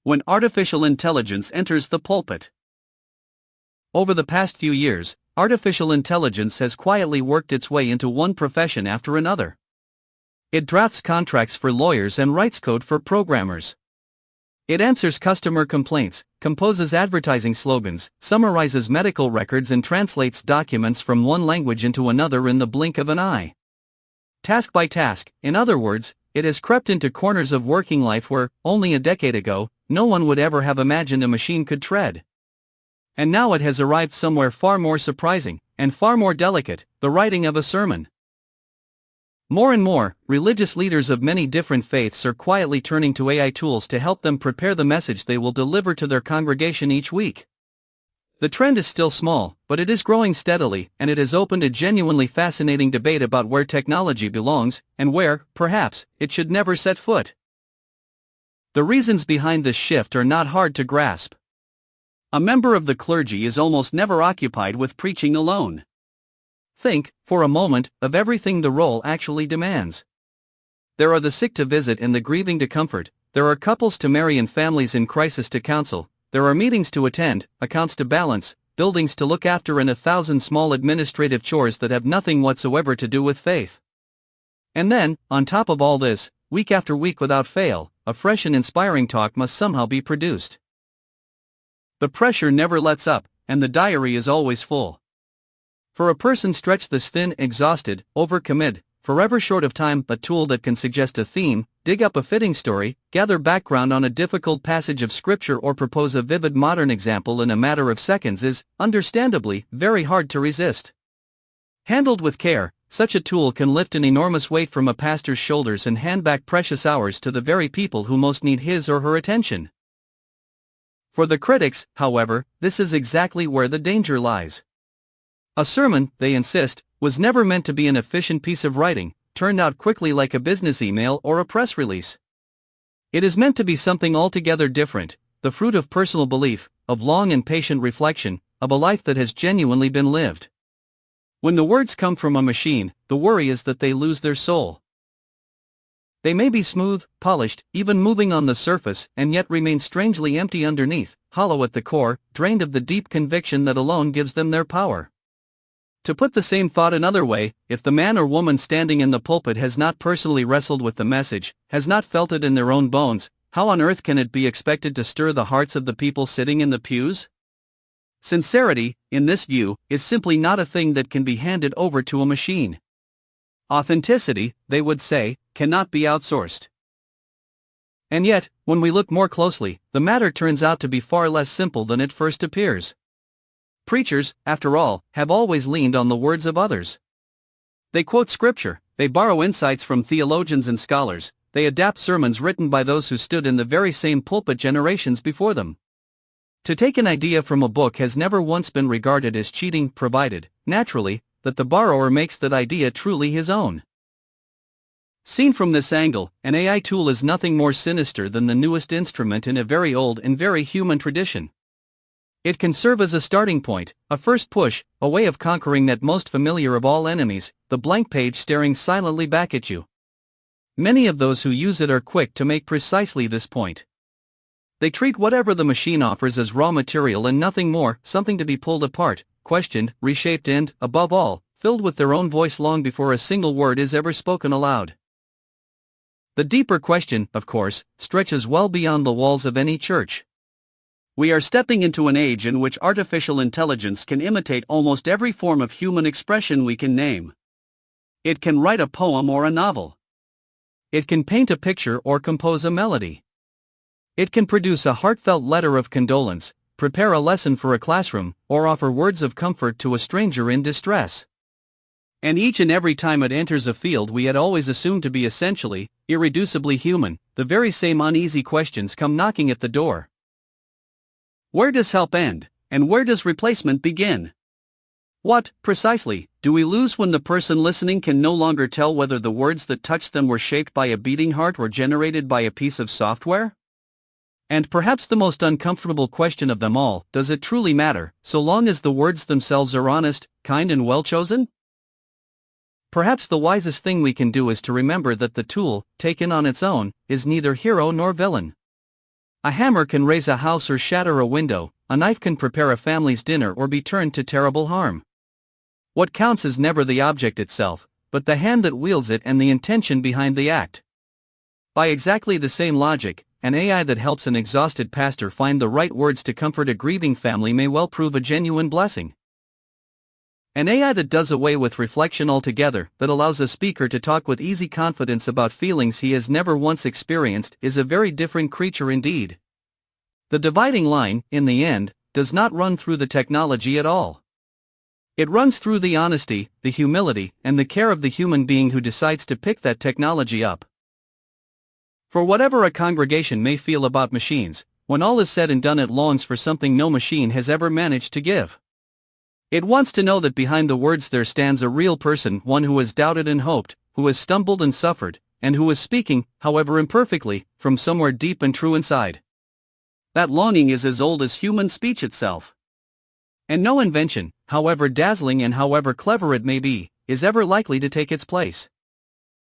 When artificial intelligence enters the pulpit. Over the past few years, artificial intelligence has quietly worked its way into one profession after another. It drafts contracts for lawyers and writes code for programmers. It answers customer complaints, composes advertising slogans, summarizes medical records, and translates documents from one language into another in the blink of an eye. Task by task, in other words, it has crept into corners of working life where, only a decade ago, no one would ever have imagined a machine could tread. And now it has arrived somewhere far more surprising, and far more delicate, the writing of a sermon. More and more, religious leaders of many different faiths are quietly turning to AI tools to help them prepare the message they will deliver to their congregation each week. The trend is still small, but it is growing steadily, and it has opened a genuinely fascinating debate about where technology belongs, and where, perhaps, it should never set foot. The reasons behind this shift are not hard to grasp. A member of the clergy is almost never occupied with preaching alone. Think, for a moment, of everything the role actually demands. There are the sick to visit and the grieving to comfort, there are couples to marry and families in crisis to counsel, there are meetings to attend, accounts to balance, buildings to look after, and 1,000 small administrative chores that have nothing whatsoever to do with faith. And then, on top of all this, week after week without fail, a fresh and inspiring talk must somehow be produced. The pressure never lets up, and the diary is always full. For a person stretched this thin, exhausted, overcommit, forever short of time, a tool that can suggest a theme, dig up a fitting story, gather background on a difficult passage of scripture, or propose a vivid modern example in a matter of seconds is, understandably, very hard to resist. Handled with care, such a tool can lift an enormous weight from a pastor's shoulders and hand back precious hours to the very people who most need his or her attention. For the critics, however, this is exactly where the danger lies. A sermon, they insist, was never meant to be an efficient piece of writing, turned out quickly like a business email or a press release. It is meant to be something altogether different, the fruit of personal belief, of long and patient reflection, of a life that has genuinely been lived. When the words come from a machine, the worry is that they lose their soul. They may be smooth, polished, even moving on the surface, and yet remain strangely empty underneath, hollow at the core, drained of the deep conviction that alone gives them their power. To put the same thought another way, if the man or woman standing in the pulpit has not personally wrestled with the message, has not felt it in their own bones, how on earth can it be expected to stir the hearts of the people sitting in the pews? Sincerity, in this view, is simply not a thing that can be handed over to a machine. Authenticity, they would say, cannot be outsourced. And yet, when we look more closely, the matter turns out to be far less simple than it first appears. Preachers, after all, have always leaned on the words of others. They quote scripture, they borrow insights from theologians and scholars, they adapt sermons written by those who stood in the very same pulpit generations before them. To take an idea from a book has never once been regarded as cheating, provided, naturally, that the borrower makes that idea truly his own. Seen from this angle, an AI tool is nothing more sinister than the newest instrument in a very old and very human tradition. It can serve as a starting point, a first push, a way of conquering that most familiar of all enemies, the blank page staring silently back at you. Many of those who use it are quick to make precisely this point. They treat whatever the machine offers as raw material and nothing more, something to be pulled apart, questioned, reshaped, and, above all, filled with their own voice long before a single word is ever spoken aloud. The deeper question, of course, stretches well beyond the walls of any church. We are stepping into an age in which artificial intelligence can imitate almost every form of human expression we can name. It can write a poem or a novel. It can paint a picture or compose a melody. It can produce a heartfelt letter of condolence, prepare a lesson for a classroom, or offer words of comfort to a stranger in distress. And each and every time it enters a field we had always assumed to be essentially, irreducibly human, the very same uneasy questions come knocking at the door. Where does help end, and where does replacement begin? What, precisely, do we lose when the person listening can no longer tell whether the words that touched them were shaped by a beating heart or generated by a piece of software? And perhaps the most uncomfortable question of them all, does it truly matter, so long as the words themselves are honest, kind, and well chosen? Perhaps the wisest thing we can do is to remember that the tool, taken on its own, is neither hero nor villain. A hammer can raise a house or shatter a window, a knife can prepare a family's dinner or be turned to terrible harm. What counts is never the object itself, but the hand that wields it and the intention behind the act. By exactly the same logic, an AI that helps an exhausted pastor find the right words to comfort a grieving family may well prove a genuine blessing. An AI that does away with reflection altogether, that allows a speaker to talk with easy confidence about feelings he has never once experienced, is a very different creature indeed. The dividing line, in the end, does not run through the technology at all. It runs through the honesty, the humility, and the care of the human being who decides to pick that technology up. For whatever a congregation may feel about machines, when all is said and done it longs for something no machine has ever managed to give. It wants to know that behind the words there stands a real person, one who has doubted and hoped, who has stumbled and suffered, and who is speaking, however imperfectly, from somewhere deep and true inside. That longing is as old as human speech itself. And no invention, however dazzling and however clever it may be, is ever likely to take its place.